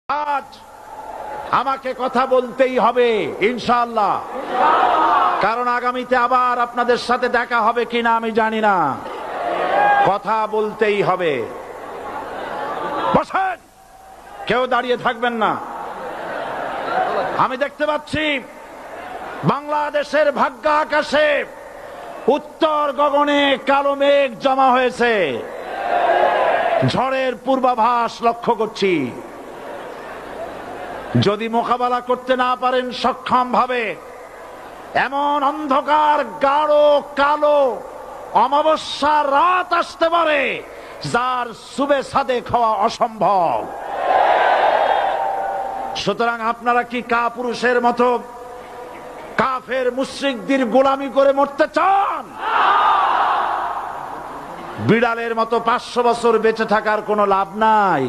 আজ আমাকে কথা বলতেই হবে ইনশাআল্লাহ, কারণ আগামীতে আবার আপনাদের সাথে দেখা হবে কিনা আমি জানি না। কথা বলতেই হবে। বসেন, কেউ দাঁড়িয়ে থাকবেন না। আমি দেখতে পাচ্ছি বাংলাদেশের ভাগ্য আকাশে উত্তর গগনে কালো মেঘ জমা হয়েছে। ঝড়ের পূর্বাভাস লক্ষ্য করছি। যদি মোকাবেলা করতে না পারেন সক্ষম ভাবে, এমন অন্ধকার গাঢ় কালো অমাবস্যার রাত আসতে পারে যার সুবে সাদেক হওয়া অসম্ভব। সুতরাং আপনারা কি কাপুরুষের মতো কাফের মুশরিকদের গোলামি করে মরতে চান? বিড়ালের মতো 500 বছর বেঁচে থাকার কোনো লাভ নাই।